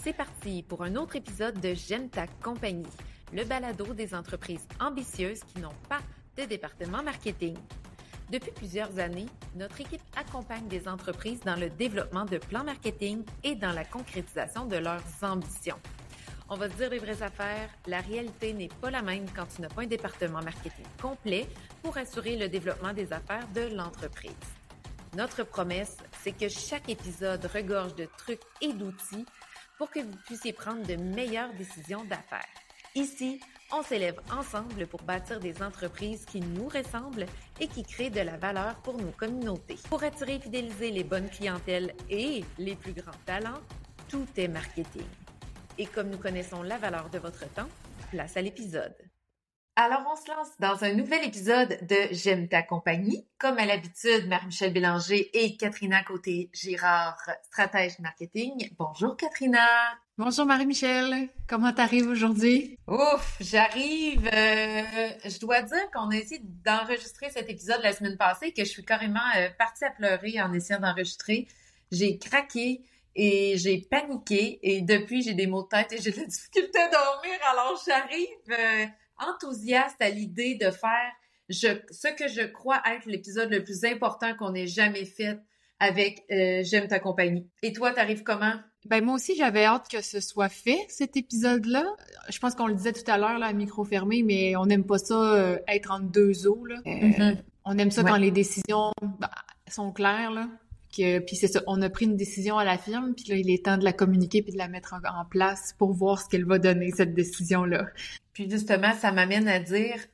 C'est parti pour un autre épisode de J'aime ta compagnie, le balado des entreprises ambitieuses qui n'ont pas de département marketing. Depuis plusieurs années, notre équipe accompagne des entreprises dans le développement de plans marketing et dans la concrétisation de leurs ambitions. On va se dire les vraies affaires, la réalité n'est pas la même quand tu n'as pas un département marketing complet pour assurer le développement des affaires de l'entreprise. Notre promesse, c'est que chaque épisode regorge de trucs et d'outils pour que vous puissiez prendre de meilleures décisions d'affaires. Ici, on s'élève ensemble pour bâtir des entreprises qui nous ressemblent et qui créent de la valeur pour nos communautés. Pour attirer et fidéliser les bonnes clientèles et les plus grands talents, tout est marketing. Et comme nous connaissons la valeur de votre temps, place à l'épisode. Alors, on se lance dans un nouvel épisode de J'aime ta compagnie. Comme à l'habitude, Marie-Michel Bélanger et Katrina Côté-Girard, stratège marketing. Bonjour Katrina! Bonjour Marie-Michel, comment t'arrives aujourd'hui? Ouf, j'arrive! Je dois dire qu'on a essayé d'enregistrer cet épisode la semaine passée, que je suis carrément partie à pleurer en essayant d'enregistrer. J'ai craqué et j'ai paniqué et depuis, j'ai des maux de tête et j'ai de la difficulté à dormir. Alors, j'arrive enthousiaste à l'idée de faire ce que je crois être l'épisode le plus important qu'on ait jamais fait avec J'aime ta compagnie. Et toi, t'arrives comment? Ben moi aussi, j'avais hâte que ce soit fait, cet épisode-là. Je pense qu'on le disait tout à l'heure, là, à micro fermé, mais on n'aime pas ça être entre deux eaux, là. On aime ça quand les décisions sont claires, là. Puis c'est ça, on a pris une décision à la firme, puis là, il est temps de la communiquer puis de la mettre en place pour voir ce qu'elle va donner, cette décision-là. Puis justement, ça m'amène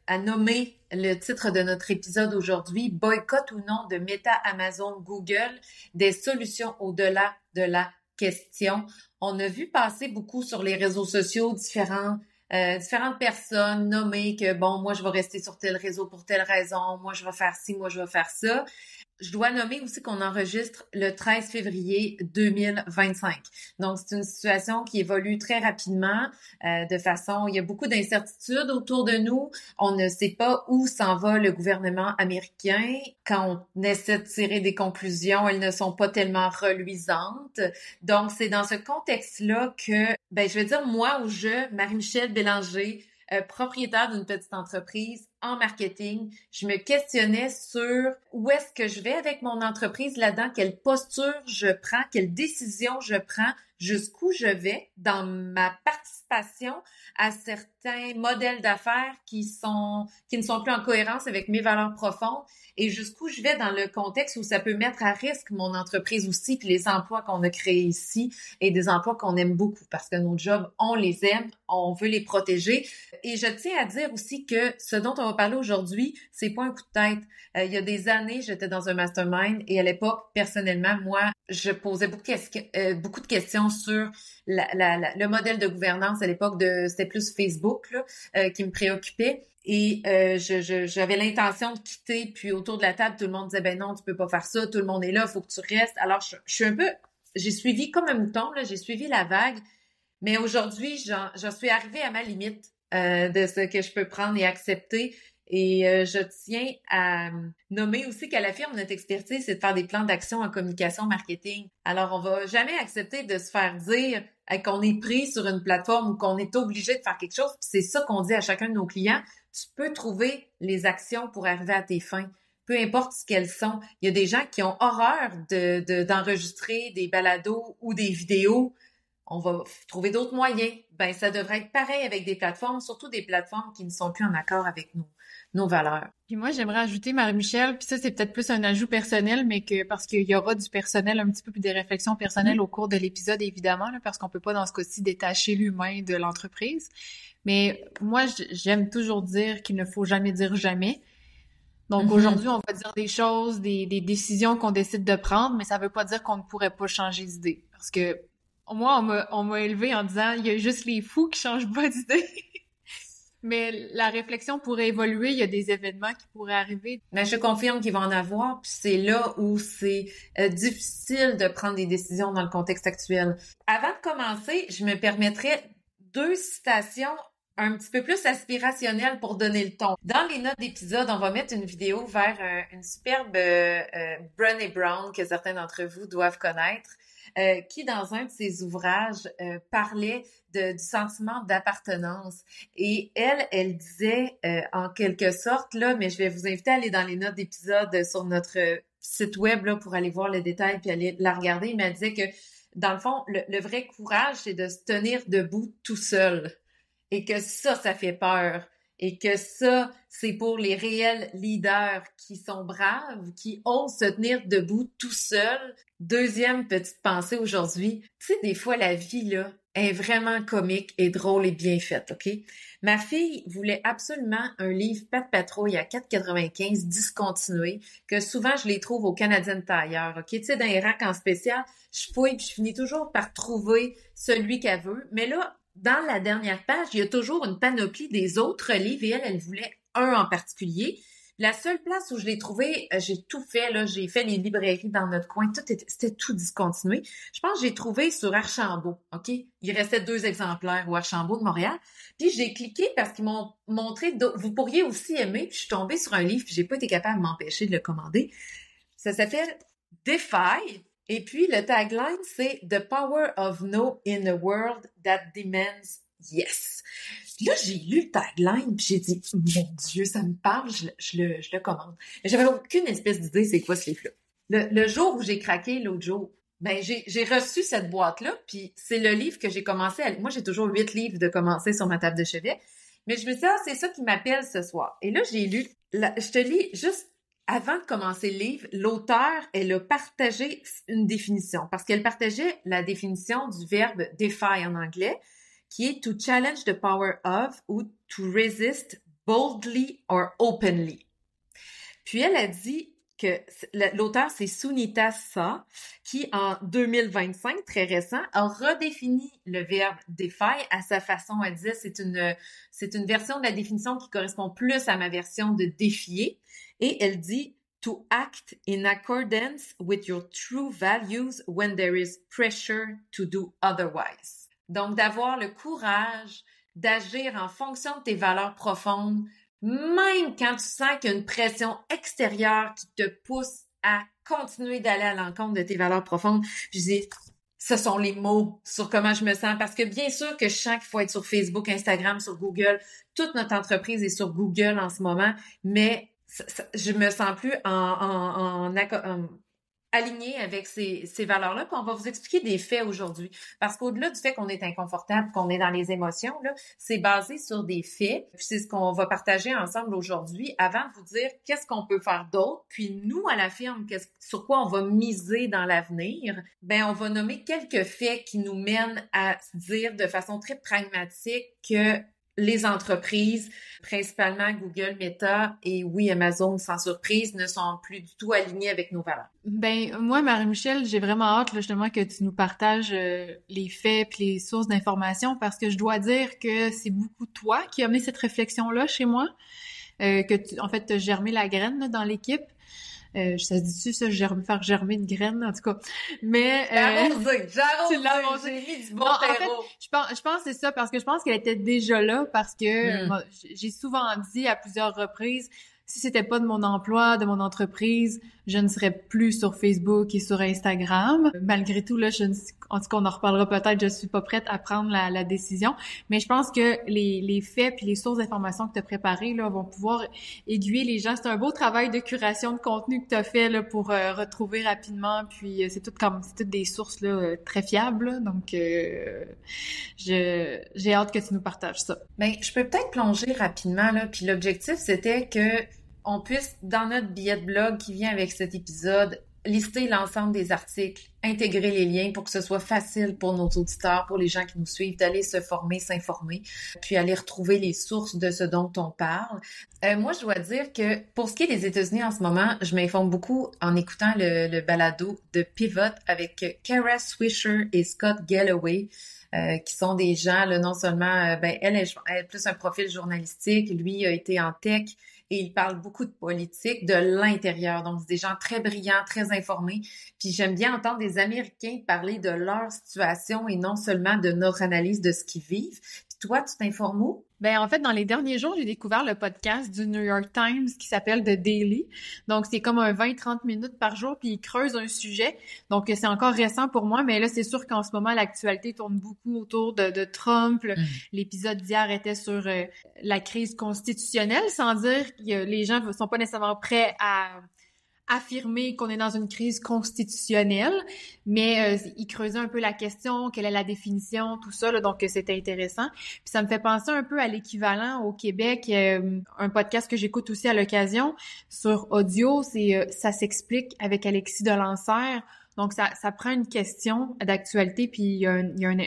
à nommer le titre de notre épisode aujourd'hui, boycott ou non de Meta, Amazon, Google, des solutions au-delà de la question. On a vu passer beaucoup sur les réseaux sociaux différentes personnes nommer que bon, moi je vais rester sur tel réseau pour telle raison, moi je vais faire ci, moi je vais faire ça. Je dois nommer aussi qu'on enregistre le 13 février 2025. Donc, c'est une situation qui évolue très rapidement, de façon, il y a beaucoup d'incertitudes autour de nous. On ne sait pas où s'en va le gouvernement américain. Quand on essaie de tirer des conclusions, elles ne sont pas tellement reluisantes. Donc, c'est dans ce contexte-là que, je vais dire moi ou Marie-Michel Bélanger, propriétaire d'une petite entreprise en marketing, je me questionnais sur où est-ce que je vais avec mon entreprise là-dedans, quelle posture je prends, quelle décision je prends, jusqu'où je vais dans ma participation à certains modèles d'affaires qui ne sont plus en cohérence avec mes valeurs profondes et jusqu'où je vais dans le contexte où ça peut mettre à risque mon entreprise aussi puis les emplois qu'on a créés ici et des emplois qu'on aime beaucoup parce que nos jobs, on les aime, on veut les protéger. Et je tiens à dire aussi que ce dont on va parler aujourd'hui, c'est pas un coup de tête. Il y a des années, j'étais dans un mastermind et à l'époque, personnellement, moi, je posais beaucoup de questions sur le modèle de gouvernance à l'époque c'était plus Facebook là, qui me préoccupait. Et j'avais l'intention de quitter, puis autour de la table, tout le monde disait ben non, tu peux pas faire ça, tout le monde est là, faut que tu restes. Alors je suis un peu, j'ai suivi comme un mouton là, j'ai suivi la vague, mais aujourd'hui j'en suis arrivée à ma limite de ce que je peux prendre et accepter. Et je tiens à nommer aussi qu'à la firme, notre expertise, c'est de faire des plans d'action en communication marketing. Alors, on va jamais accepter de se faire dire qu'on est pris sur une plateforme ou qu'on est obligé de faire quelque chose. Puis c'est ça qu'on dit à chacun de nos clients. Tu peux trouver les actions pour arriver à tes fins, peu importe ce qu'elles sont. Il y a des gens qui ont horreur d'enregistrer des balados ou des vidéos. On va trouver d'autres moyens. Ça devrait être pareil avec des plateformes, surtout des plateformes qui ne sont plus en accord avec nos valeurs. Puis moi, j'aimerais ajouter, Marie-Michel, puis ça, c'est peut-être plus un ajout personnel, mais parce qu'il y aura du personnel un petit peu, puis des réflexions personnelles au cours de l'épisode, évidemment, là, parce qu'on peut pas, dans ce cas-ci, détacher l'humain de l'entreprise. Mais moi, j'aime toujours dire qu'il ne faut jamais dire jamais. Donc, aujourd'hui, on va dire des choses, des décisions qu'on décide de prendre, mais ça veut pas dire qu'on ne pourrait pas changer d'idée. Parce que moi, on m'a élevé en disant, il y a juste les fous qui changent pas d'idée. Mais la réflexion pourrait évoluer, il y a des événements qui pourraient arriver. Mais je confirme qu'il va en avoir, puis c'est là où c'est difficile de prendre des décisions dans le contexte actuel. Avant de commencer, je me permettrais 2 citations un petit peu plus aspirationnelles pour donner le ton. Dans les notes d'épisode, on va mettre une vidéo vers une superbe Brené Brown que certains d'entre vous doivent connaître. qui, dans un de ses ouvrages, parlait du sentiment d'appartenance. Et elle disait, en quelque sorte, là, mais je vais vous inviter à aller dans les notes d'épisode sur notre site web là, pour aller voir les détails puis aller la regarder. Il m'a dit que, dans le fond, le vrai courage, c'est de se tenir debout tout seul. Et que ça fait peur. Et que ça, c'est pour les réels leaders qui sont braves, qui osent se tenir debout tout seuls. Deuxième petite pensée aujourd'hui. Tu sais, des fois, la vie, là, est vraiment comique et drôle et bien faite, OK? Ma fille voulait absolument un livre Pat Patrouille à 4,95 discontinué, que souvent, je les trouve au Canadian Tire, OK? Tu sais, dans les racks en spécial, je fouille puis je finis toujours par trouver celui qu'elle veut. Mais là, dans la dernière page, il y a toujours une panoplie des autres livres et elle voulait un en particulier. La seule place où je l'ai trouvé, j'ai tout fait, là, j'ai fait les librairies dans notre coin, c'était tout discontinué. Je pense que j'ai trouvé sur Archambault, OK? Il restait 2 exemplaires au Archambault de Montréal. Puis j'ai cliqué parce qu'ils m'ont montré, vous pourriez aussi aimer, puis je suis tombée sur un livre, puis j'ai pas été capable de m'empêcher de le commander. Ça s'appelle Defy. Et puis, le tagline, c'est « The power of no in a world that demands yes ». Là, j'ai lu le tagline, puis j'ai dit « Mon Dieu, ça me parle, je le commande ». Mais j'avais aucune espèce d'idée c'est quoi ce livre-là. Le jour où j'ai craqué, l'autre jour, ben j'ai reçu cette boîte-là, puis c'est le livre que j'ai commencé à... Moi, j'ai toujours 8 livres de commencer sur ma table de chevet, mais je me suis dit « Ah, c'est ça qui m'appelle ce soir ». Et là, j'ai lu... Je te lis juste... Avant de commencer le livre, l'auteur, elle a partagé une définition parce qu'elle partageait la définition du verbe « defy » en anglais, qui est « to challenge the power of » ou « to resist boldly or openly ». Puis elle a dit que l'auteur, c'est Sunita Shah, qui en 2025, très récent, a redéfini le verbe « defy » à sa façon. Elle disait c'est une version de la définition qui correspond plus à ma version de « défier ». Et elle dit « to act in accordance with your true values when there is pressure to do otherwise ». Donc, d'avoir le courage d'agir en fonction de tes valeurs profondes, même quand tu sens qu'il y a une pression extérieure qui te pousse à continuer d'aller à l'encontre de tes valeurs profondes. Puis je dis, ce sont les mots sur comment je me sens. Parce que bien sûr que je sens qu'il faut être sur Facebook, Instagram, sur Google. Toute notre entreprise est sur Google en ce moment, mais je me sens plus alignée avec ces valeurs-là. Puis on va vous expliquer des faits aujourd'hui. Parce qu'au-delà du fait qu'on est inconfortable, qu'on est dans les émotions, là, c'est basé sur des faits. Puis c'est ce qu'on va partager ensemble aujourd'hui avant de vous dire qu'est-ce qu'on peut faire d'autre. Puis nous, à la firme, sur quoi on va miser dans l'avenir. Ben, on va nommer quelques faits qui nous mènent à se dire de façon très pragmatique que les entreprises, principalement Google, Meta et oui, Amazon, sans surprise, ne sont plus du tout alignées avec nos valeurs. Ben, moi, Marie-Michel, j'ai vraiment hâte, là, justement, que tu nous partages les faits puis les sources d'informations parce que je dois dire que c'est beaucoup toi qui as amené cette réflexion-là chez moi, que tu, en fait, t'as germé la graine là, dans l'équipe. Ça se dit-tu, ça, faire germer une graine, en tout cas. Mais, j'ai mis du bon terreau. En fait, je pense que c'est ça, parce que je pense qu'elle était déjà là, parce que j'ai souvent dit à plusieurs reprises, si c'était pas de mon emploi, de mon entreprise, je ne serais plus sur Facebook et sur Instagram. Malgré tout, là, en tout cas, on en reparlera peut-être, je suis pas prête à prendre la décision. Mais je pense que les faits puis les sources d'informations que tu as préparées, là, vont pouvoir aiguiller les gens. C'est un beau travail de curation de contenu que tu as fait, là, pour retrouver rapidement. Puis, c'est toutes des sources, là, très fiables, là. Donc, j'ai hâte que tu nous partages ça. Ben, je peux peut-être plonger rapidement, là. Puis l'objectif, c'était que on puisse, dans notre billet de blog qui vient avec cet épisode, lister l'ensemble des articles, intégrer les liens pour que ce soit facile pour nos auditeurs, pour les gens qui nous suivent, d'aller se former, s'informer, puis aller retrouver les sources de ce dont on parle. Moi, je dois dire que pour ce qui est des États-Unis en ce moment, je m'informe beaucoup en écoutant le balado de Pivot avec Kara Swisher et Scott Galloway, qui sont des gens, là, non seulement, elle a plus un profil journalistique, lui a été en tech, et il parle beaucoup de politique de l'intérieur. Donc, c'est des gens très brillants, très informés. Puis j'aime bien entendre des Américains parler de leur situation et non seulement de notre analyse de ce qu'ils vivent. Puis toi, tu t'informes où? Ben, en fait, dans les derniers jours, j'ai découvert le podcast du New York Times qui s'appelle The Daily. Donc, c'est comme un 20-30 minutes par jour, puis il creuse un sujet. Donc, c'est encore récent pour moi, mais là, c'est sûr qu'en ce moment, l'actualité tourne beaucoup autour de Trump. L'épisode d'hier était sur la crise constitutionnelle, sans dire que les gens ne sont pas nécessairement prêts à affirmer qu'on est dans une crise constitutionnelle, mais il creusait un peu la question, quelle est la définition, tout ça, là, donc c'était intéressant. Puis ça me fait penser un peu à l'équivalent au Québec, un podcast que j'écoute aussi à l'occasion sur audio, c'est Ça s'explique avec Alexis Delancer. Donc, ça prend une question d'actualité, puis il y a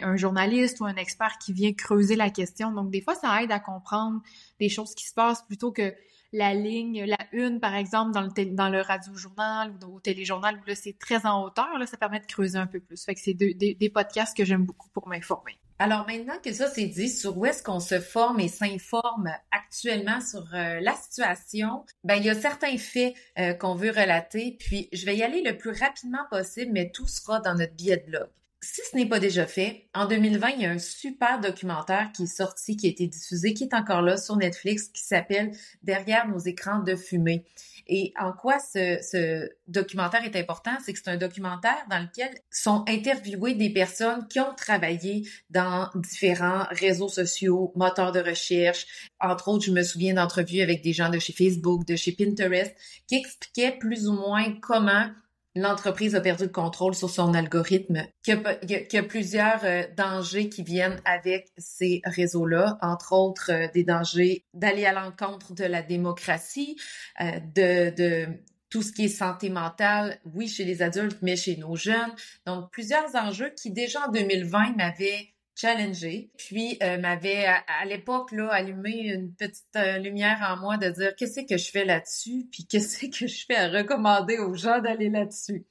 un journaliste ou un expert qui vient creuser la question. Donc, des fois, ça aide à comprendre des choses qui se passent plutôt que la ligne, la une, par exemple, dans le radio-journal ou au téléjournal, où là, c'est très en hauteur, là, ça permet de creuser un peu plus. Fait que c'est des podcasts que j'aime beaucoup pour m'informer. Alors maintenant que ça c'est dit, sur où est-ce qu'on se forme et s'informe actuellement sur la situation, ben il y a certains faits qu'on veut relater, puis je vais y aller le plus rapidement possible, mais tout sera dans notre billet de blog. Si ce n'est pas déjà fait, en 2020, il y a un super documentaire qui est sorti, qui a été diffusé, qui est encore là sur Netflix, qui s'appelle « Derrière nos écrans de fumée ». Et en quoi ce documentaire est important? C'est que c'est un documentaire dans lequel sont interviewées des personnes qui ont travaillé dans différents réseaux sociaux, moteurs de recherche. Entre autres, je me souviens d'entrevues avec des gens de chez Facebook, de chez Pinterest, qui expliquaient plus ou moins comment l'entreprise a perdu le contrôle sur son algorithme, qu'il y a plusieurs dangers qui viennent avec ces réseaux-là, entre autres des dangers d'aller à l'encontre de la démocratie, de tout ce qui est santé mentale, oui, chez les adultes, mais chez nos jeunes. Donc, plusieurs enjeux qui, déjà en 2020, m'avaient challengé, puis m'avait à l'époque là allumé une petite lumière en moi de dire qu'est-ce que je fais là-dessus, puis qu'est-ce que je fais à recommander aux gens d'aller là-dessus.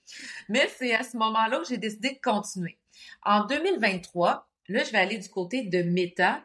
Mais c'est à ce moment-là que j'ai décidé de continuer. En 2023, là, je vais aller du côté de Meta.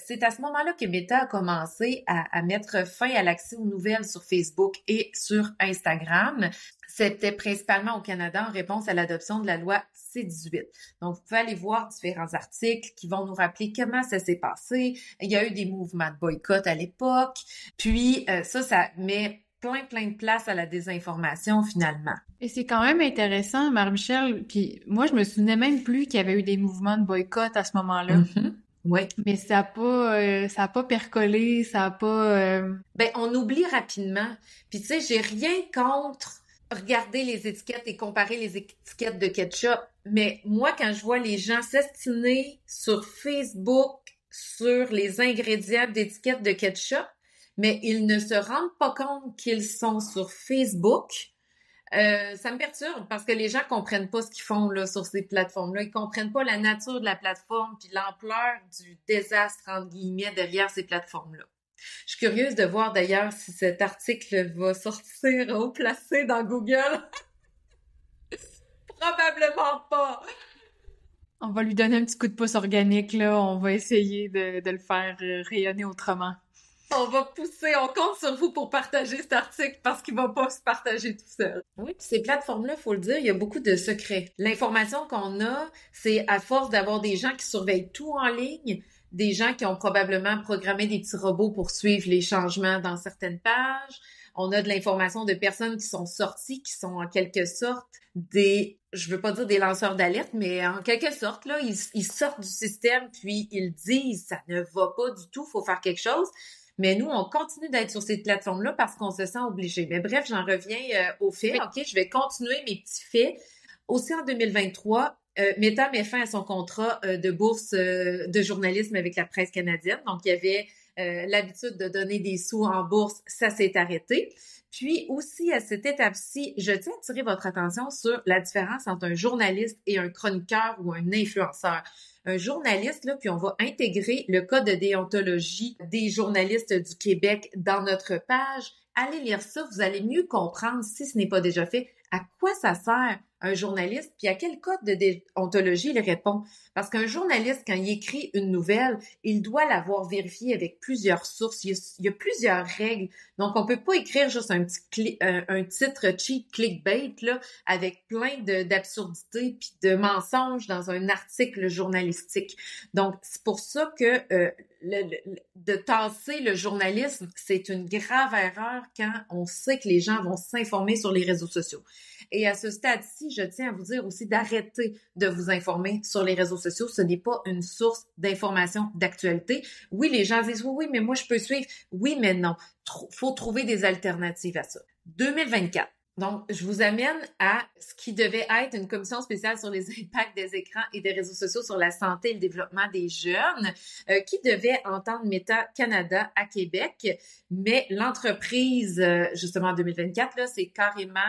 C'est à ce moment-là que Meta a commencé à mettre fin à l'accès aux nouvelles sur Facebook et sur Instagram. C'était principalement au Canada en réponse à l'adoption de la loi C-18. Donc, vous pouvez aller voir différents articles qui vont nous rappeler comment ça s'est passé. Il y a eu des mouvements de boycott à l'époque. Puis, ça met plein de place à la désinformation, finalement. Et c'est quand même intéressant, Marie-Michel, puis moi, je me souvenais même plus qu'il y avait eu des mouvements de boycott à ce moment-là. Mm-hmm. Oui. Mais ça a pas percolé, ça a pas... Ben, on oublie rapidement. Puis, tu sais, j'ai rien contre regarder les étiquettes et comparer les étiquettes de ketchup. Mais moi, quand je vois les gens s'estiner sur Facebook sur les ingrédients d'étiquettes de ketchup, mais ils ne se rendent pas compte qu'ils sont sur Facebook, ça me perturbe parce que les gens comprennent pas ce qu'ils font là sur ces plateformes-là. Ils comprennent pas la nature de la plateforme puis l'ampleur du désastre, entre guillemets, derrière ces plateformes-là. Je suis curieuse de voir d'ailleurs si cet article va sortir haut placé dans Google. Probablement pas. On va lui donner un petit coup de pouce organique, là. On va essayer de le faire rayonner autrement. On va pousser, on compte sur vous pour partager cet article parce qu'il va pas se partager tout seul. Oui, puis ces plateformes-là, faut le dire, il y a beaucoup de secrets. L'information qu'on a, c'est à force d'avoir des gens qui surveillent tout en ligne, des gens qui ont probablement programmé des petits robots pour suivre les changements dans certaines pages. On a de l'information de personnes qui sont sorties, qui sont en quelque sorte je veux pas dire des lanceurs d'alerte, mais en quelque sorte, là, ils sortent du système, puis ils disent, ça ne va pas du tout, faut faire quelque chose. Mais nous, on continue d'être sur ces plateformes-là parce qu'on se sent obligé. Mais bref, j'en reviens aux faits. OK, je vais continuer mes petits faits. Aussi en 2023, Meta met fin à son contrat de bourse de journalisme avec la presse canadienne. Donc, il y avait l'habitude de donner des sous en bourse. Ça s'est arrêté. Puis aussi, à cette étape-ci, je tiens à attirer votre attention sur la différence entre un journaliste et un chroniqueur ou un influenceur. Un journaliste, là, puis on va intégrer le code de déontologie des journalistes du Québec dans notre page. Allez lire ça, vous allez mieux comprendre, si ce n'est pas déjà fait, à quoi ça sert un journaliste, puis à quel code de déontologie il répond? Parce qu'un journaliste, quand il écrit une nouvelle, il doit l'avoir vérifiée avec plusieurs sources. Il y a plusieurs règles. Donc, on peut pas écrire juste un titre cheap clickbait là, avec plein d'absurdités puis de mensonges dans un article journalistique. Donc, c'est pour ça que de tasser le journalisme, c'est une grave erreur quand on sait que les gens vont s'informer sur les réseaux sociaux. Et à ce stade-ci, je tiens à vous dire aussi d'arrêter de vous informer sur les réseaux sociaux. Ce n'est pas une source d'information d'actualité. Oui, les gens disent oui, mais moi, je peux suivre. Oui, mais non. Faut trouver des alternatives à ça. 2024. Donc, je vous amène à ce qui devait être une commission spéciale sur les impacts des écrans et des réseaux sociaux sur la santé et le développement des jeunes, qui devait entendre Meta Canada à Québec, mais l'entreprise, justement en 2024, là, c'est carrément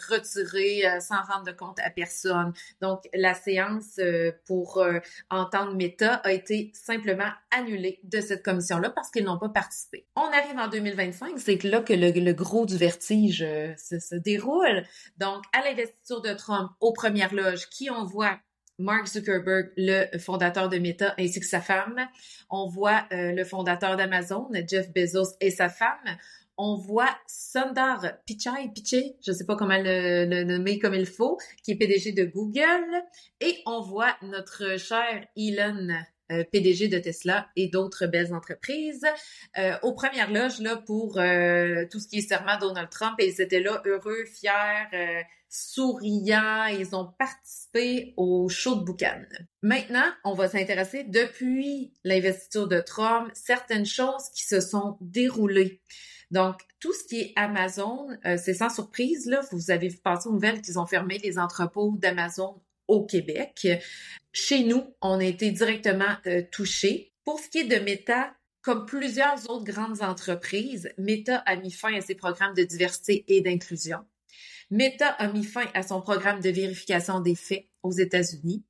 retirée sans rendre compte à personne. Donc, la séance pour entendre Meta a été simplement annulée de cette commission-là parce qu'ils n'ont pas participé. On arrive en 2025, c'est là que le gros du vertige se déroule. Donc, à l'investiture de Trump aux premières loges, qui on voit Mark Zuckerberg, le fondateur de Meta, ainsi que sa femme. On voit le fondateur d'Amazon, Jeff Bezos, et sa femme. On voit Sundar Pichai, je sais pas comment le nommer comme il faut, qui est PDG de Google. Et on voit notre cher Elon, PDG de Tesla et d'autres belles entreprises, aux premières loges là pour tout ce qui est serment Donald Trump, et ils étaient là heureux, fiers, souriants. Ils ont participé au show de boucan. Maintenant, on va s'intéresser depuis l'investiture de Trump, certaines choses qui se sont déroulées. Donc, tout ce qui est Amazon, c'est sans surprise, là, vous avez passé aux nouvelles qu'ils ont fermé les entrepôts d'Amazon au Québec. Chez nous, on a été directement touchés. Pour ce qui est de Meta, comme plusieurs autres grandes entreprises, Meta a mis fin à ses programmes de diversité et d'inclusion. Meta a mis fin à son programme de vérification des faits aux États-Unis.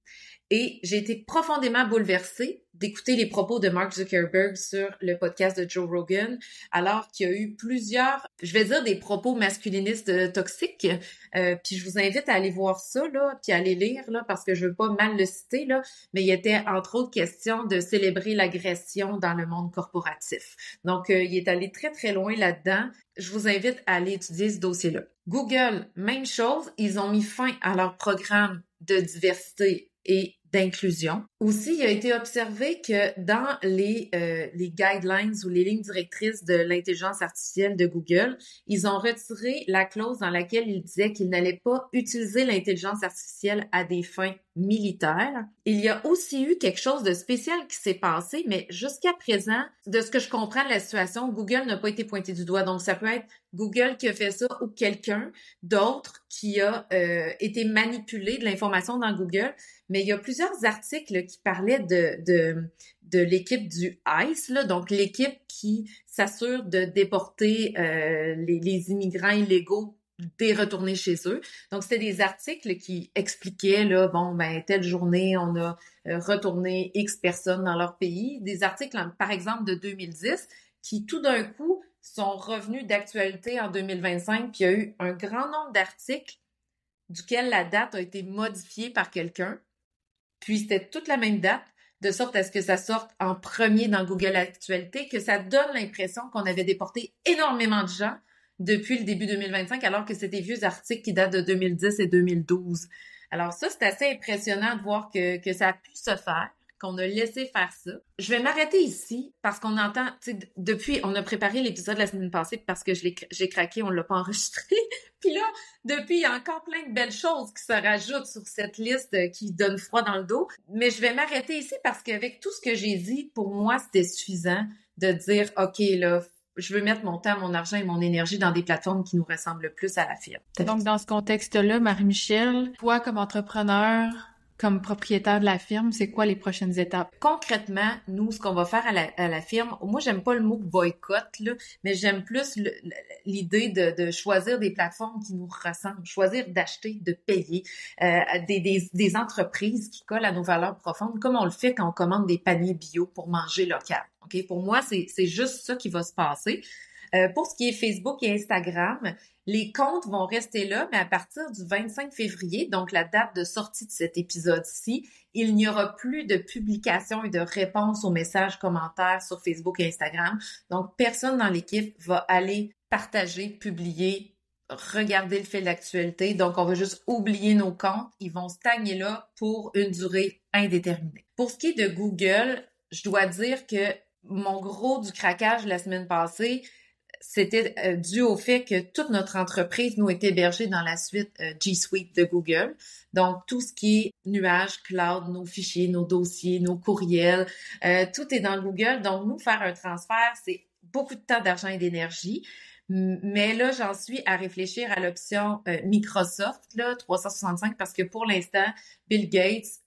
Et j'ai été profondément bouleversée d'écouter les propos de Mark Zuckerberg sur le podcast de Joe Rogan, alors qu'il y a eu plusieurs, je vais dire, des propos masculinistes toxiques. Puis je vous invite à aller voir ça, là, puis à aller lire, là, parce que je veux pas mal le citer, là, mais il était entre autres question de célébrer l'agression dans le monde corporatif. Donc, il est allé très, très loin là-dedans. Je vous invite à aller étudier ce dossier-là. Google, même chose, ils ont mis fin à leur programme de diversité et d'inclusion. Aussi, il a été observé que dans les guidelines ou les lignes directrices de l'intelligence artificielle de Google, ils ont retiré la clause dans laquelle ils disaient qu'ils n'allaient pas utiliser l'intelligence artificielle à des fins militaires. Il y a aussi eu quelque chose de spécial qui s'est passé, mais jusqu'à présent, de ce que je comprends de la situation, Google n'a pas été pointé du doigt. Donc, ça peut être Google qui a fait ça ou quelqu'un d'autre qui a été manipulé de l'information dans Google. Mais il y a plusieurs articles qui parlaient de l'équipe du ICE, là, donc l'équipe qui s'assure de déporter les immigrants illégaux, des retourner chez eux. Donc, c'était des articles qui expliquaient, là, bon, ben, telle journée, on a retourné X personnes dans leur pays. Des articles, par exemple, de 2010, qui tout d'un coup sont revenus d'actualité en 2025, puis il y a eu un grand nombre d'articles duquel la date a été modifiée par quelqu'un. Puis c'était toute la même date, de sorte à ce que ça sorte en premier dans Google Actualité, que ça donne l'impression qu'on avait déporté énormément de gens depuis le début 2025, alors que c'est des vieux articles qui datent de 2010 et 2012. Alors ça, c'est assez impressionnant de voir que ça a pu se faire, qu'on a laissé faire ça. Je vais m'arrêter ici parce qu'on entend, tu sais, depuis, on a préparé l'épisode la semaine passée parce que j'ai craqué, on l'a pas enregistré. Puis là, depuis, il y a encore plein de belles choses qui se rajoutent sur cette liste qui donne froid dans le dos. Mais je vais m'arrêter ici parce qu'avec tout ce que j'ai dit, pour moi, c'était suffisant de dire, OK, là, je veux mettre mon temps, mon argent et mon énergie dans des plateformes qui nous ressemblent le plus à la firme. Donc, dans ce contexte-là, Marie-Michel, toi, comme entrepreneur, comme propriétaire de la firme, c'est quoi les prochaines étapes? Concrètement, nous, ce qu'on va faire à la firme, moi, j'aime pas le mot boycott, là, mais j'aime plus l'idée de choisir des plateformes qui nous ressemblent, choisir d'acheter, de payer, des entreprises qui collent à nos valeurs profondes, comme on le fait quand on commande des paniers bio pour manger local. OK? Pour moi, c'est juste ça qui va se passer. Pour ce qui est Facebook et Instagram, les comptes vont rester là, mais à partir du 25 février, donc la date de sortie de cet épisode-ci, il n'y aura plus de publication et de réponse aux messages, commentaires sur Facebook et Instagram. Donc, personne dans l'équipe va aller partager, publier, regarder le fil d'actualité. Donc, on va juste oublier nos comptes. Ils vont stagner là pour une durée indéterminée. Pour ce qui est de Google, je dois dire que mon gros du craquage la semaine passée, c'était dû au fait que toute notre entreprise nous est hébergée dans la suite G Suite de Google. Donc, tout ce qui est nuage, cloud, nos fichiers, nos dossiers, nos courriels, tout est dans Google. Donc, nous, faire un transfert, c'est beaucoup de temps, d'argent et d'énergie. Mais là, j'en suis à réfléchir à l'option Microsoft, là, 365, parce que pour l'instant, Bill Gates,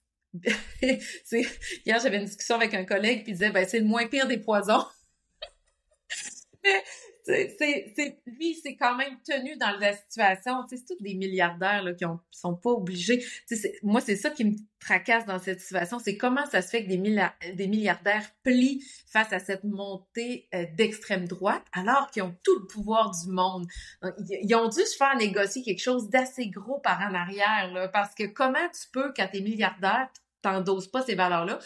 hier, j'avais une discussion avec un collègue qui disait, ben, c'est le moins pire des poisons. Mais lui, c'est quand même tenu dans la situation. Tu sais, c'est tous des milliardaires là, qui sont pas obligés. Tu sais, moi, c'est ça qui me tracasse dans cette situation. C'est comment ça se fait que des milliardaires plient face à cette montée d'extrême droite alors qu'ils ont tout le pouvoir du monde. Donc, ils ont dû se faire négocier quelque chose d'assez gros par en arrière, là, parce que comment tu peux, quand t'es milliardaire, t'endosses pas ces valeurs-là,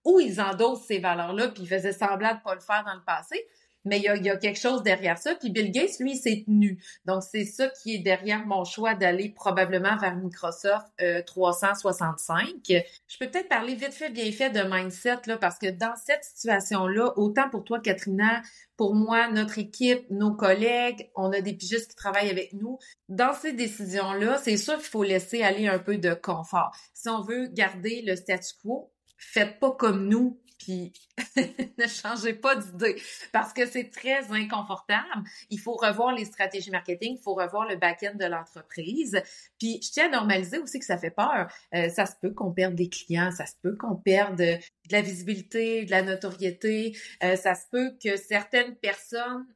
ou ils endossent ces valeurs-là, puis ils faisaient semblant de pas le faire dans le passé. Mais il y a quelque chose derrière ça. Puis Bill Gates, lui, il s'est tenu. Donc, c'est ça qui est derrière mon choix d'aller probablement vers Microsoft 365. Je peux peut-être parler vite fait, bien fait de mindset, là, parce que dans cette situation-là, autant pour toi, Katrina, pour moi, notre équipe, nos collègues, on a des pigistes qui travaillent avec nous. Dans ces décisions-là, c'est sûr qu'il faut laisser aller un peu de confort. Si on veut garder le statu quo, faites pas comme nous, puis ne changez pas d'idée parce que c'est très inconfortable. Il faut revoir les stratégies marketing, il faut revoir le back-end de l'entreprise. Puis je tiens à normaliser aussi que ça fait peur. Ça se peut qu'on perde des clients, ça se peut qu'on perde de la visibilité, de la notoriété. Ça se peut que certaines personnes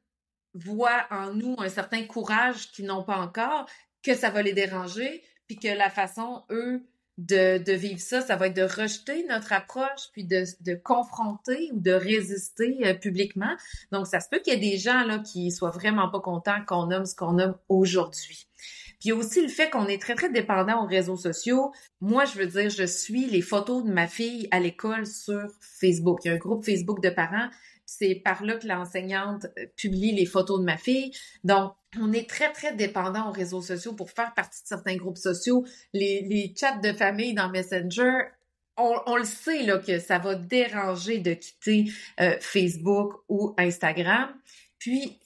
voient en nous un certain courage qu'ils n'ont pas encore, que ça va les déranger, puis que la façon, eux, de vivre ça, ça va être de rejeter notre approche, puis de confronter ou de résister publiquement. Donc, ça se peut qu'il y ait des gens là qui soient vraiment pas contents qu'on nomme ce qu'on nomme aujourd'hui. Puis il y a aussi le fait qu'on est très, très dépendant aux réseaux sociaux. Moi, je veux dire, je suis les photos de ma fille à l'école sur Facebook. Il y a un groupe Facebook de parents. C'est par là que l'enseignante publie les photos de ma fille. Donc, on est très, très dépendant aux réseaux sociaux pour faire partie de certains groupes sociaux. Les chats de famille dans Messenger, on le sait là que ça va déranger de quitter Facebook ou Instagram. Puis,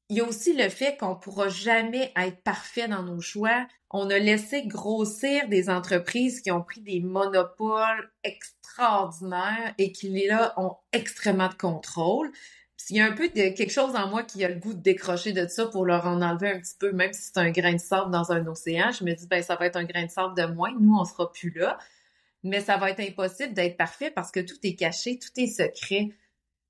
il y a aussi le fait qu'on pourra jamais être parfait dans nos choix. On a laissé grossir des entreprises qui ont pris des monopoles extraordinaires et qui, là, ont extrêmement de contrôle. Puis il y a un peu de quelque chose en moi qui a le goût de décrocher de ça pour leur en enlever un petit peu, même si c'est un grain de sable dans un océan. Je me dis, ben ça va être un grain de sable de moins. Nous, on sera plus là. Mais ça va être impossible d'être parfait parce que tout est caché, tout est secret.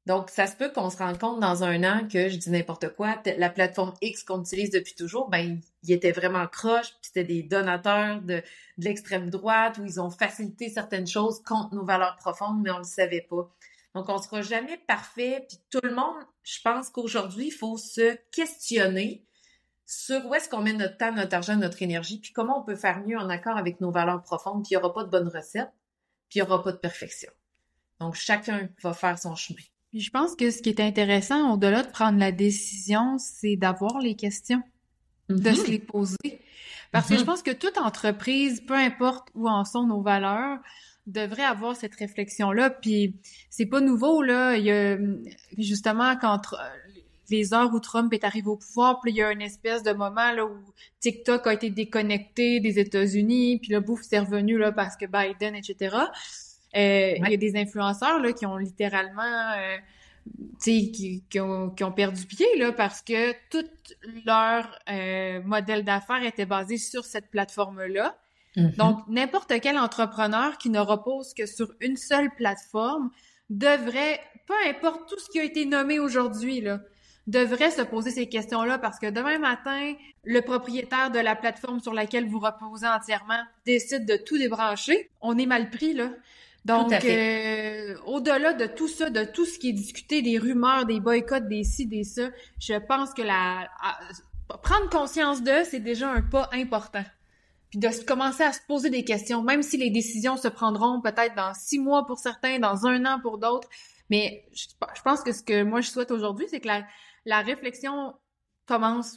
Donc, ça se peut qu'on se rende compte dans un an que, je dis n'importe quoi, la plateforme X qu'on utilise depuis toujours, ben, il était vraiment croche, puis c'était des donateurs de l'extrême droite où ils ont facilité certaines choses contre nos valeurs profondes, mais on le savait pas. Donc, on sera jamais parfait, puis tout le monde, je pense qu'aujourd'hui, il faut se questionner sur où est-ce qu'on met notre temps, notre argent, notre énergie, puis comment on peut faire mieux en accord avec nos valeurs profondes, puis il n'y aura pas de bonne recette, puis il n'y aura pas de perfection. Donc, chacun va faire son chemin. Puis je pense que ce qui est intéressant, au-delà de prendre la décision, c'est d'avoir les questions, de se les poser. Parce que je pense que toute entreprise, peu importe où en sont nos valeurs, devrait avoir cette réflexion-là. Puis c'est pas nouveau, là. Il y a, justement, quand les heures où Trump est arrivé au pouvoir, puis il y a une espèce de moment là où TikTok a été déconnecté des États-Unis, puis là, bouf, c'est revenu là parce que Biden, etc. Il y a des influenceurs là qui ont littéralement qui ont perdu pied là parce que tout leur modèle d'affaires était basé sur cette plateforme-là. Donc, n'importe quel entrepreneur qui ne repose que sur une seule plateforme devrait, peu importe tout ce qui a été nommé aujourd'hui, là, devrait se poser ces questions-là parce que demain matin, le propriétaire de la plateforme sur laquelle vous reposez entièrement décide de tout débrancher. On est mal pris, là. Donc, au-delà de tout ça, de tout ce qui est discuté, des rumeurs, des boycotts, des ci, des ça, je pense que prendre conscience c'est déjà un pas important. Puis de commencer à se poser des questions, même si les décisions se prendront peut-être dans 6 mois pour certains, dans 1 an pour d'autres. Mais je pense que ce que moi je souhaite aujourd'hui, c'est que la réflexion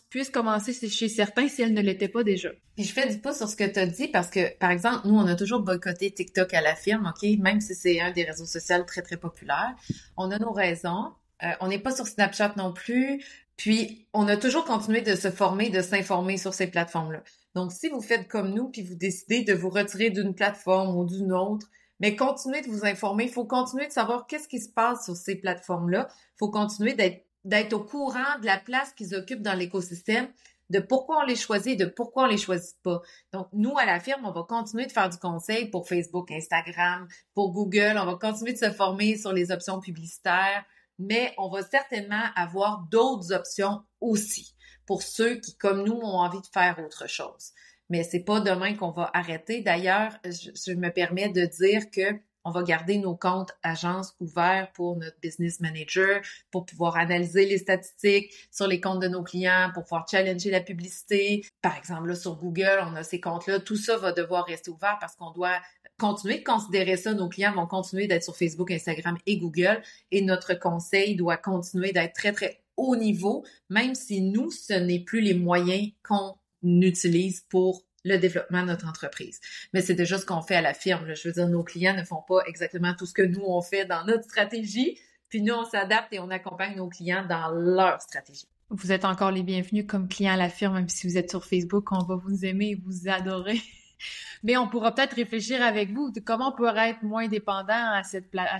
puisse commencer chez certains si elle ne l'était pas déjà. Puis je fais du pouce sur ce que tu as dit parce que, par exemple, nous, on a toujours boycotté TikTok à la firme, OK? Même si c'est un des réseaux sociaux très, très populaires. On a nos raisons. On n'est pas sur Snapchat non plus. Puis, on a toujours continué de se former, de s'informer sur ces plateformes-là. Donc, si vous faites comme nous, puis vous décidez de vous retirer d'une plateforme ou d'une autre, mais continuez de vous informer. Il faut continuer de savoir qu'est-ce qui se passe sur ces plateformes-là. Il faut continuer d'être au courant de la place qu'ils occupent dans l'écosystème, de pourquoi on les choisit et de pourquoi on les choisit pas. Donc, nous, à la firme, on va continuer de faire du conseil pour Facebook, Instagram, pour Google. On va continuer de se former sur les options publicitaires, mais on va certainement avoir d'autres options aussi pour ceux qui, comme nous, ont envie de faire autre chose. Mais c'est pas demain qu'on va arrêter. D'ailleurs, je me permets de dire que on va garder nos comptes agences ouverts pour notre business manager, pour pouvoir analyser les statistiques sur les comptes de nos clients, pour pouvoir challenger la publicité. Par exemple, là, sur Google, on a ces comptes-là. Tout ça va devoir rester ouvert parce qu'on doit continuer de considérer ça. Nos clients vont continuer d'être sur Facebook, Instagram et Google. Et notre conseil doit continuer d'être très, très haut niveau, même si nous, ce n'est plus les moyens qu'on utilise pour le développement de notre entreprise. Mais c'est déjà ce qu'on fait à la firme, là. Je veux dire, nos clients ne font pas exactement tout ce que nous, on fait dans notre stratégie. Puis nous, on s'adapte et on accompagne nos clients dans leur stratégie. Vous êtes encore les bienvenus comme clients à la firme, même si vous êtes sur Facebook, on va vous aimer et vous adorer. Mais on pourra peut-être réfléchir avec vous de comment on pourrait être moins dépendant à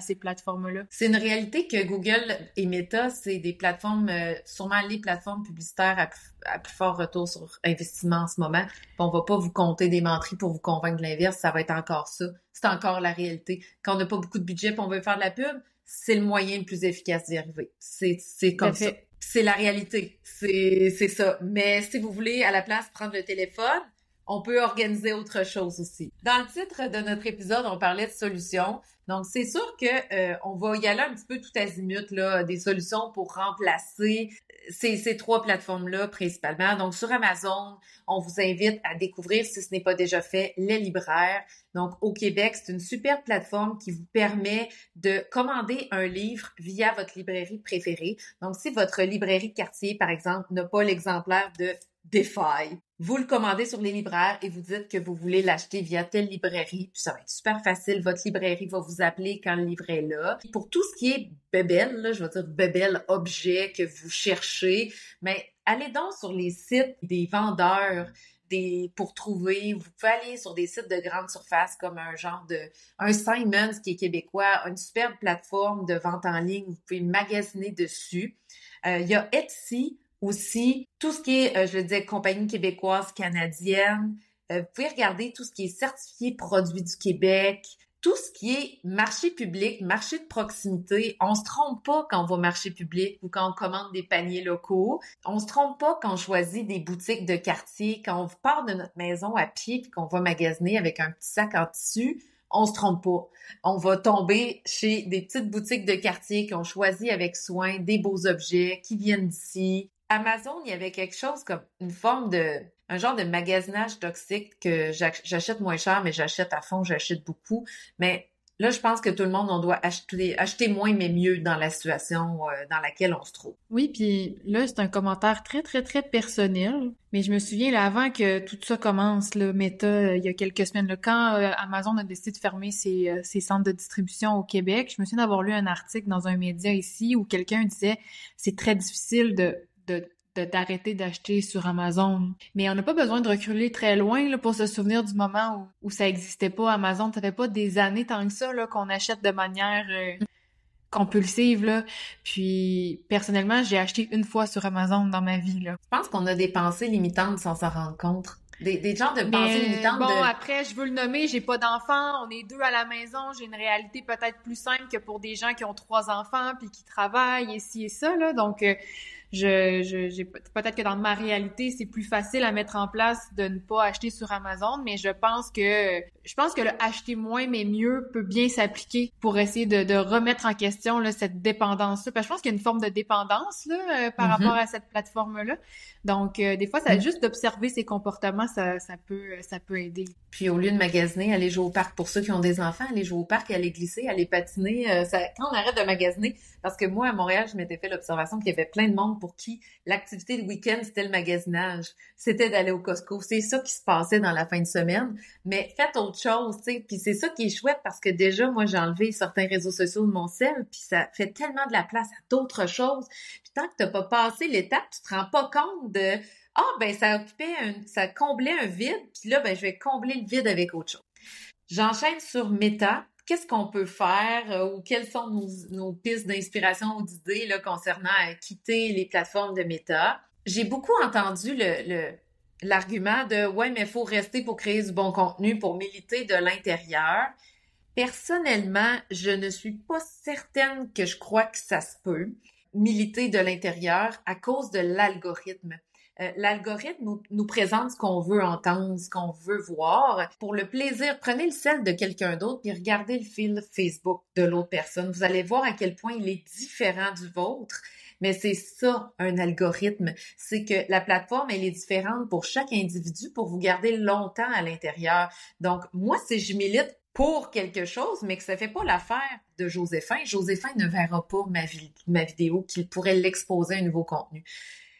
ces plateformes-là. C'est une réalité que Google et Meta, c'est des plateformes, sûrement les plateformes publicitaires à plus fort retour sur investissement en ce moment. Puis on va pas vous compter des menteries pour vous convaincre de l'inverse, ça va être encore ça. C'est encore la réalité. Quand on n'a pas beaucoup de budget et on veut faire de la pub, c'est le moyen le plus efficace d'y arriver. C'est comme ça. C'est la réalité. C'est ça. Mais si vous voulez, à la place, prendre le téléphone, on peut organiser autre chose aussi. Dans le titre de notre épisode, on parlait de solutions. Donc, c'est sûr que on va y aller un petit peu tout azimut, là, des solutions pour remplacer ces 3 plateformes-là principalement. Donc, sur Amazon, on vous invite à découvrir, si ce n'est pas déjà fait, Les Libraires. Donc, au Québec, c'est une super plateforme qui vous permet de commander un livre via votre librairie préférée. Donc, si votre librairie de quartier, par exemple, n'a pas l'exemplaire de Defy, vous le commandez sur Les Libraires et vous dites que vous voulez l'acheter via telle librairie, puis ça va être super facile. Votre librairie va vous appeler quand le livre est là. Pour tout ce qui est bébelle, là, je vais dire bébelle, objet que vous cherchez, mais allez donc sur les sites des vendeurs pour trouver. Vous pouvez aller sur des sites de grande surface comme un Simons qui est québécois, une superbe plateforme de vente en ligne. Vous pouvez magasiner dessus. Il y a Etsy aussi, tout ce qui est, je le disais, compagnie québécoise, canadienne. Vous pouvez regarder tout ce qui est certifié produit du Québec, tout ce qui est marché public, marché de proximité. On se trompe pas quand on va au marché public ou quand on commande des paniers locaux. On se trompe pas quand on choisit des boutiques de quartier, quand on part de notre maison à pied puis qu'on va magasiner avec un petit sac en tissu. On se trompe pas. On va tomber chez des petites boutiques de quartier qui ont choisi avec soin des beaux objets qui viennent d'ici. Amazon, il y avait quelque chose comme un genre de magasinage toxique que j'achète moins cher, mais j'achète à fond, j'achète beaucoup. Mais là, je pense que tout le monde, on doit acheter moins, mais mieux dans la situation dans laquelle on se trouve. Oui, puis là, c'est un commentaire très, très, très personnel. Mais je me souviens, là, avant que tout ça commence, là, Meta, il y a quelques semaines, là, quand Amazon a décidé de fermer ses centres de distribution au Québec, je me souviens d'avoir lu un article dans un média ici où quelqu'un disait « c'est très difficile d'arrêter d'acheter sur Amazon. » Mais on n'a pas besoin de reculer très loin là, pour se souvenir du moment où ça existait pas. Amazon, ça fait pas des années tant que ça là, qu'on achète de manière compulsive. Là. Puis, personnellement, j'ai acheté une fois sur Amazon dans ma vie. Là. Je pense qu'on a des pensées limitantes sans s'en rendre compte. Des genres de pensées limitantes. Bon, après, je veux le nommer, j'ai pas d'enfants, on est 2 à la maison, j'ai une réalité peut-être plus simple que pour des gens qui ont 3 enfants puis qui travaillent et ci et ça, là. Donc, Peut-être que dans ma réalité, c'est plus facile à mettre en place de ne pas acheter sur Amazon, mais je pense que le acheter moins mais mieux peut bien s'appliquer pour essayer de remettre en question là, cette dépendance-là. Parce que je pense qu'il y a une forme de dépendance là, par rapport à cette plateforme-là. Donc, des fois, juste d'observer ses comportements, ça peut aider. Puis au lieu de magasiner, aller jouer au parc. Pour ceux qui ont des enfants, aller jouer au parc, aller glisser, aller patiner. Quand on arrête de magasiner, parce que moi, à Montréal, je m'étais fait l'observation qu'il y avait plein de monde pour qui l'activité de week-end, c'était le magasinage. C'était d'aller au Costco. C'est ça qui se passait dans la fin de semaine. Mais faites autre chose, tu sais. Puis c'est ça qui est chouette parce que déjà, moi, j'ai enlevé certains réseaux sociaux de mon cell, puis ça fait tellement de la place à d'autres choses. Puis tant que t'as pas passé l'étape, tu te rends pas compte de ça comblait un vide, puis là, je vais combler le vide avec autre chose. J'enchaîne sur Meta. Qu'est-ce qu'on peut faire ou quelles sont nos pistes d'inspiration ou d'idées là, concernant quitter les plateformes de Meta? J'ai beaucoup entendu l'argument de « ouais, mais il faut rester pour créer du bon contenu, pour militer de l'intérieur ». Personnellement, je ne suis pas certaine que je crois que ça se peut, militer de l'intérieur à cause de l'algorithme. L'algorithme nous présente ce qu'on veut entendre, ce qu'on veut voir. Pour le plaisir, prenez le sel de quelqu'un d'autre puis regardez le fil Facebook de l'autre personne. Vous allez voir à quel point il est différent du vôtre. Mais c'est ça, un algorithme. C'est que la plateforme, elle est différente pour chaque individu pour vous garder longtemps à l'intérieur. Donc, moi, si je milite pour quelque chose, mais que ça fait pas l'affaire de Joséphin, Joséphin ne verra pas ma vidéo, qu'il pourrait l'exposer à un nouveau contenu.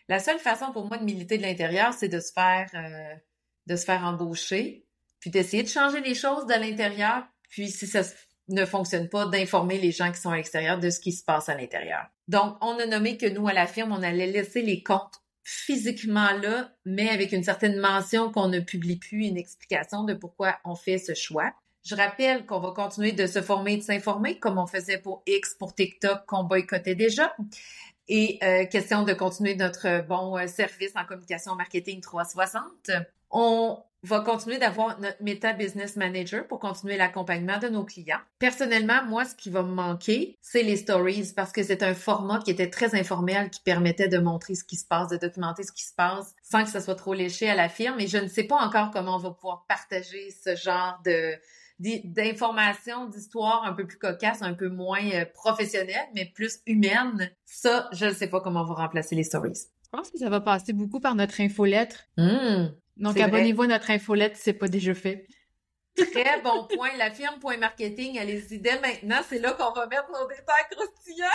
La seule façon pour moi de militer de l'intérieur, c'est de se faire embaucher, puis d'essayer de changer les choses de l'intérieur, puis si ça ne fonctionne pas, d'informer les gens qui sont à l'extérieur de ce qui se passe à l'intérieur. Donc, on a nommé que nous, à la firme, on allait laisser les comptes physiquement là, mais avec une certaine mention qu'on ne publie plus, une explication de pourquoi on fait ce choix. Je rappelle qu'on va continuer de se former et de s'informer, comme on faisait pour X, pour TikTok, qu'on boycottait déjà. Et question de continuer notre bon service en communication marketing 360. On va continuer d'avoir notre Meta Business Manager pour continuer l'accompagnement de nos clients. Personnellement, moi, ce qui va me manquer, c'est les stories parce que c'est un format qui était très informel, qui permettait de montrer ce qui se passe, de documenter ce qui se passe sans que ça soit trop léché à la firme. Et je ne sais pas encore comment on va pouvoir partager ce genre d'informations, d'histoires un peu plus cocasses, un peu moins professionnelles, mais plus humaines. Ça, je ne sais pas comment on va remplacer les stories. Je pense que ça va passer beaucoup par notre infolettre. Donc, c'est abonnez-vous à notre infolettre si c'est pas déjà fait. Très bon point. La firme.marketing, allez-y dès maintenant. C'est là qu'on va mettre nos détails croustillants.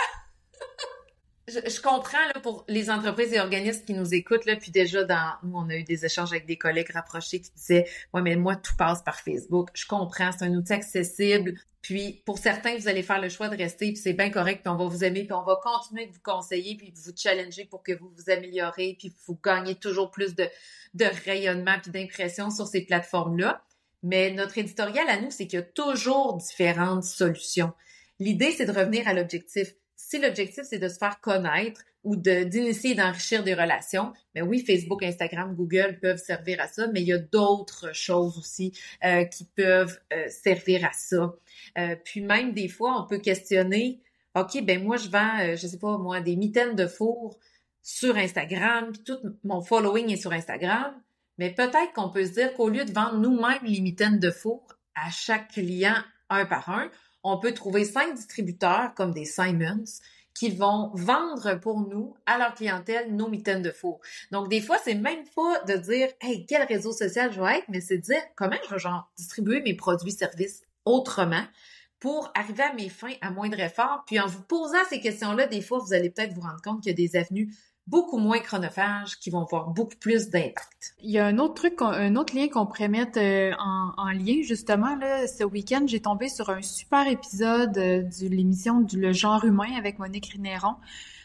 Je comprends là pour les entreprises et organismes qui nous écoutent là, puis déjà nous on a eu des échanges avec des collègues rapprochés qui disaient ouais mais moi tout passe par Facebook. Je comprends, c'est un outil accessible. Puis pour certains vous allez faire le choix de rester puis c'est bien correct puis on va vous aimer puis on va continuer de vous conseiller puis de vous challenger pour que vous vous améliorez puis vous gagnez toujours plus de rayonnement puis d'impression sur ces plateformes là. Mais notre éditorial à nous c'est qu'il y a toujours différentes solutions. L'idée c'est de revenir à l'objectif. Si l'objectif, c'est de se faire connaître ou d'initier et d'enrichir des relations, mais oui, Facebook, Instagram, Google peuvent servir à ça, mais il y a d'autres choses aussi qui peuvent servir à ça. Puis même des fois, on peut questionner, OK, ben moi, je vends, je sais pas moi, des mitaines de four sur Instagram, puis tout mon following est sur Instagram, mais peut-être qu'on peut se dire qu'au lieu de vendre nous-mêmes les mitaines de four à chaque client un par un, on peut trouver 5 distributeurs comme des Simons qui vont vendre pour nous, à leur clientèle, nos mitaines de four. Donc, des fois, c'est même pas de dire « Hey, quel réseau social je vais être? » mais c'est de dire « Comment je vais distribuer mes produits-services autrement pour arriver à mes fins à moindre effort? » Puis en vous posant ces questions-là, des fois, vous allez peut-être vous rendre compte qu'il y a des avenues beaucoup moins chronophages, qui vont avoir beaucoup plus d'impact. Il y a un autre lien qu'on pourrait mettre en lien, justement, là, ce week-end, j'ai tombé sur un super épisode de l'émission Le genre humain avec Monique Rinéron.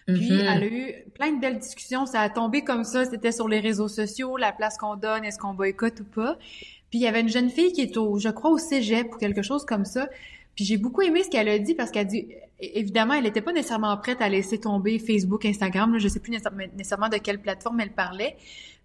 Puis, elle a eu plein de belles discussions. Ça a tombé comme ça. C'était sur les réseaux sociaux, la place qu'on donne, est-ce qu'on boycotte ou pas. Puis, il y avait une jeune fille qui est je crois, au cégep ou quelque chose comme ça. Puis, j'ai beaucoup aimé ce qu'elle a dit parce qu'elle dit, évidemment, elle n'était pas nécessairement prête à laisser tomber Facebook, Instagram. Là, je sais plus nécessairement de quelle plateforme elle parlait.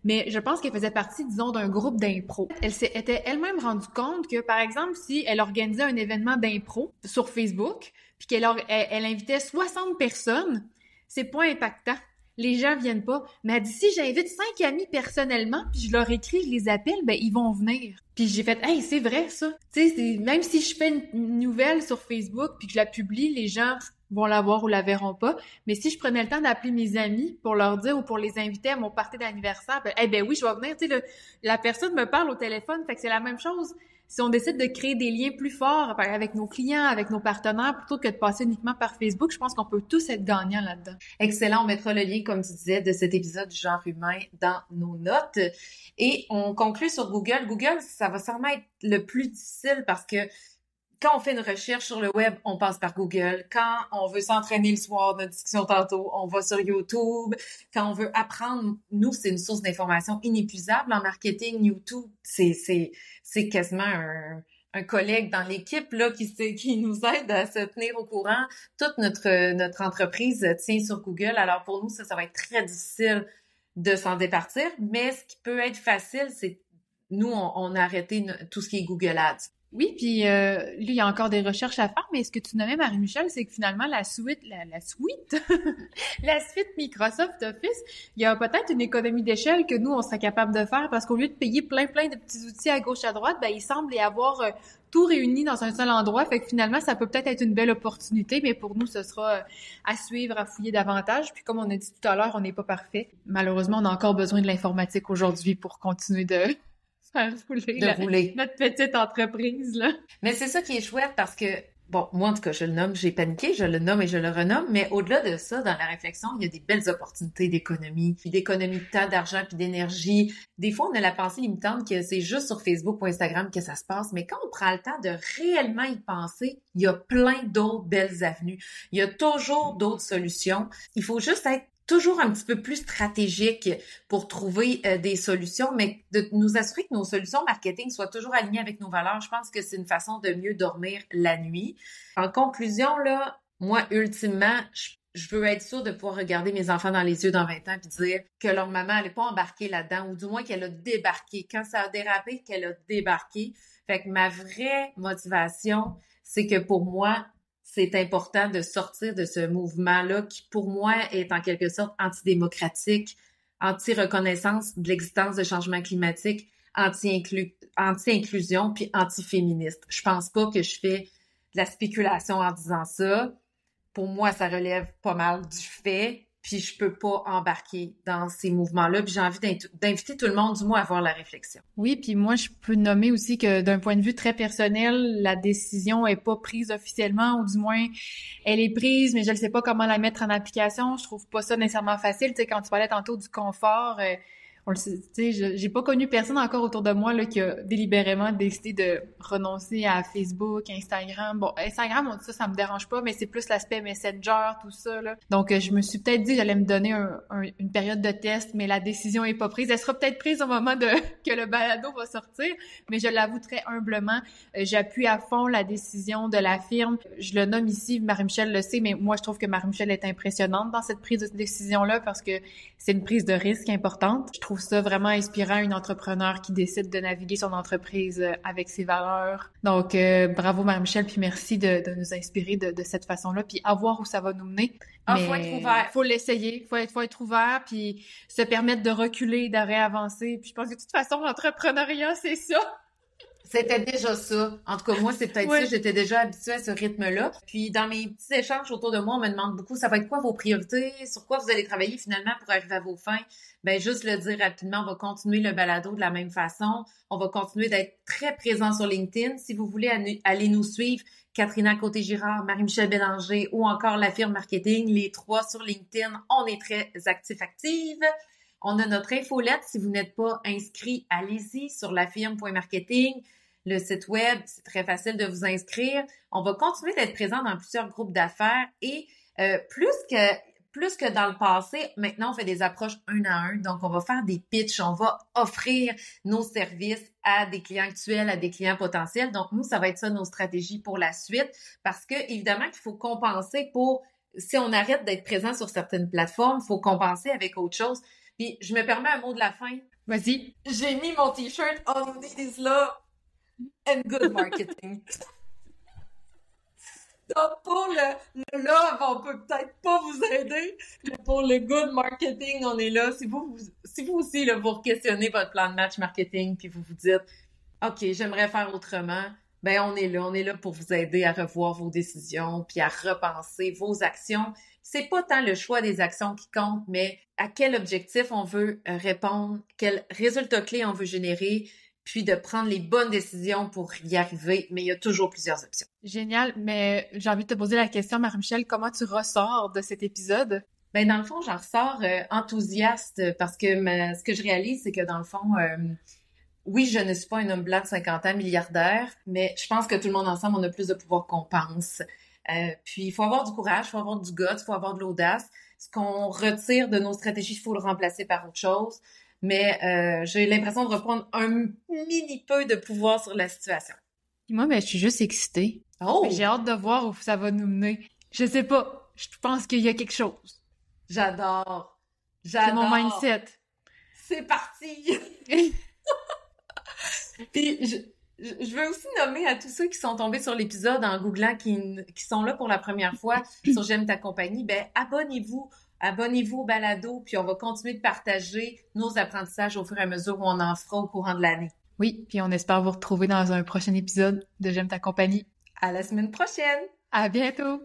Mais je pense qu'elle faisait partie, disons, d'un groupe d'impro. Elle s'était elle-même rendue compte que, par exemple, si elle organisait un événement d'impro sur Facebook, puis qu'elle invitait 60 personnes, c'est pas impactant. les gens viennent pas. Mais elle dit, si j'invite 5 amis personnellement, puis je leur écris, je les appelle, ben ils vont venir. Puis j'ai fait, hey, c'est vrai ça. Tu sais, même si je fais une nouvelle sur Facebook puis que je la publie, les gens vont la voir ou la verront pas. Mais si je prenais le temps d'appeler mes amis pour leur dire ou pour les inviter à mon party d'anniversaire, ben oui, je vais venir. Tu sais, la personne me parle au téléphone, fait que c'est la même chose. Si on décide de créer des liens plus forts avec nos clients, avec nos partenaires, plutôt que de passer uniquement par Facebook, je pense qu'on peut tous être gagnants là-dedans. Excellent. On mettra le lien, comme tu disais, de cet épisode du genre humain dans nos notes. Et on conclut sur Google. Google, ça va sûrement être le plus difficile parce que quand on fait une recherche sur le web, on passe par Google. Quand on veut s'entraîner le soir, notre discussion tantôt, on va sur YouTube. Quand on veut apprendre, nous, c'est une source d'information inépuisable en marketing. YouTube, c'est quasiment un collègue dans l'équipe là qui nous aide à se tenir au courant. Toute notre entreprise tient sur Google. Alors pour nous, ça va être très difficile de s'en départir. Mais ce qui peut être facile, c'est nous, on a arrêté tout ce qui est Google Ads. Oui, puis lui, il y a encore des recherches à faire, mais ce que tu nommais, Marie-Michel, c'est que finalement, la suite, la suite Microsoft Office, il y a peut-être une économie d'échelle que nous, on serait capable de faire parce qu'au lieu de payer plein de petits outils à gauche, à droite, ben il semble y avoir tout réuni dans un seul endroit. Fait que finalement, ça peut peut-être être une belle opportunité, mais pour nous, ce sera à suivre, à fouiller davantage. Puis comme on a dit tout à l'heure, on n'est pas parfait. Malheureusement, on a encore besoin de l'informatique aujourd'hui pour continuer de rouler notre petite entreprise, là. Mais c'est ça qui est chouette parce que, bon, moi, en tout cas, je le nomme, j'ai paniqué, je le nomme et je le renomme, mais au-delà de ça, dans la réflexion, il y a des belles opportunités d'économie, puis d'économie de temps, d'argent, puis d'énergie. Des fois, on a la pensée limitante que c'est juste sur Facebook ou Instagram que ça se passe, mais quand on prend le temps de réellement y penser, il y a plein d'autres belles avenues. Il y a toujours d'autres solutions. Il faut juste être toujours un petit peu plus stratégique pour trouver des solutions, mais de nous assurer que nos solutions marketing soient toujours alignées avec nos valeurs. Je pense que c'est une façon de mieux dormir la nuit. En conclusion, là, moi, ultimement, je veux être sûre de pouvoir regarder mes enfants dans les yeux dans 20 ans puis dire que leur maman n'est pas embarquée là-dedans ou du moins qu'elle a débarqué. Quand ça a dérapé, qu'elle a débarqué. Fait que ma vraie motivation, c'est que pour moi, c'est important de sortir de ce mouvement-là qui, pour moi, est en quelque sorte antidémocratique, anti-reconnaissance de l'existence de changement climatique, anti-inclusion, puis anti-féministe. Je pense pas que je fais de la spéculation en disant ça. Pour moi, ça relève pas mal du fait, puis je peux pas embarquer dans ces mouvements-là, puis j'ai envie d'inviter tout le monde, du moins, à avoir la réflexion. Oui, puis moi, je peux nommer aussi que d'un point de vue très personnel, la décision est pas prise officiellement, ou du moins, elle est prise, mais je ne sais pas comment la mettre en application. Je trouve pas ça nécessairement facile. Tu sais, quand tu parlais tantôt du confort, on le sait, tu sais, j'ai pas connu personne encore autour de moi là qui a délibérément décidé de renoncer à Facebook, Instagram. Bon, Instagram, on dit ça me dérange pas, mais c'est plus l'aspect Messenger, tout ça là. Donc, je me suis peut-être dit que j'allais me donner une période de test, mais la décision est pas prise. Elle sera peut-être prise au moment que le balado va sortir, mais je l'avoue très humblement, j'appuie à fond la décision de la firme. Je le nomme ici, Marie-Michel le sait, mais moi, je trouve que Marie-Michel est impressionnante dans cette prise de décision-là parce que c'est une prise de risque importante. Je trouve ça vraiment inspirant, une entrepreneur qui décide de naviguer son entreprise avec ses valeurs. Donc, bravo Marie-Michel, puis merci de nous inspirer de cette façon-là, puis à voir où ça va nous mener. Mais faut être ouvert. Faut l'essayer, faut être ouvert, puis se permettre de reculer, de réavancer. Puis je pense que de toute façon, l'entrepreneuriat, c'est ça. C'était déjà ça. En tout cas, moi, c'est peut-être ça. J'étais déjà habituée à ce rythme-là. Puis, dans mes petits échanges autour de moi, on me demande beaucoup, ça va être quoi vos priorités? Sur quoi vous allez travailler finalement pour arriver à vos fins? Ben, juste le dire rapidement, on va continuer le balado de la même façon. On va continuer d'être très présent sur LinkedIn. Si vous voulez aller nous suivre, Katrina Côté-Girard, Marie-Michel Bélanger ou encore La Firme Marketing, les 3 sur LinkedIn, on est très actifs. On a notre infolette. Si vous n'êtes pas inscrit, allez-y sur lafirme.marketing. Le site web, c'est très facile de vous inscrire. On va continuer d'être présent dans plusieurs groupes d'affaires et plus que dans le passé, maintenant, on fait des approches 1-à-1. Donc, on va faire des pitchs, on va offrir nos services à des clients actuels, à des clients potentiels. Donc, nous, ça va être ça nos stratégies pour la suite parce que, évidemment, qu'il faut compenser si on arrête d'être présent sur certaines plateformes, il faut compenser avec autre chose. Puis, je me permets un mot de la fin. Vas-y. J'ai mis mon t-shirt « All you need is love and good marketing ». Donc, pour le love, on peut peut-être pas vous aider, mais pour le good marketing, on est là. Si vous aussi, là, vous questionnez votre plan de match marketing, puis vous vous dites, OK, j'aimerais faire autrement, ben on est là pour vous aider à revoir vos décisions, puis à repenser vos actions. C'est pas tant le choix des actions qui compte, mais à quel objectif on veut répondre, quel résultat clé on veut générer, puis de prendre les bonnes décisions pour y arriver, mais il y a toujours plusieurs options. Génial, mais j'ai envie de te poser la question, Marie-Michel, comment tu ressors de cet épisode? Ben dans le fond, j'en ressors enthousiaste parce que ce que je réalise, c'est que dans le fond, oui, je ne suis pas un homme blanc de 50 ans milliardaire, mais je pense que tout le monde ensemble, on a plus de pouvoir qu'on pense. Puis, il faut avoir du courage, il faut avoir du guts, il faut avoir de l'audace. Ce qu'on retire de nos stratégies, il faut le remplacer par autre chose. Mais j'ai l'impression de reprendre un mini peu de pouvoir sur la situation. Et moi, je suis juste excitée. Oh! J'ai hâte de voir où ça va nous mener. Je sais pas, je pense qu'il y a quelque chose. J'adore! C'est mon mindset. C'est parti! Puis, je veux aussi nommer à tous ceux qui sont tombés sur l'épisode en googlant, qui sont là pour la première fois sur J'aime ta compagnie, ben abonnez-vous au balado, puis on va continuer de partager nos apprentissages au fur et à mesure où on en fera au courant de l'année. Oui, puis on espère vous retrouver dans un prochain épisode de J'aime ta compagnie. À la semaine prochaine! À bientôt!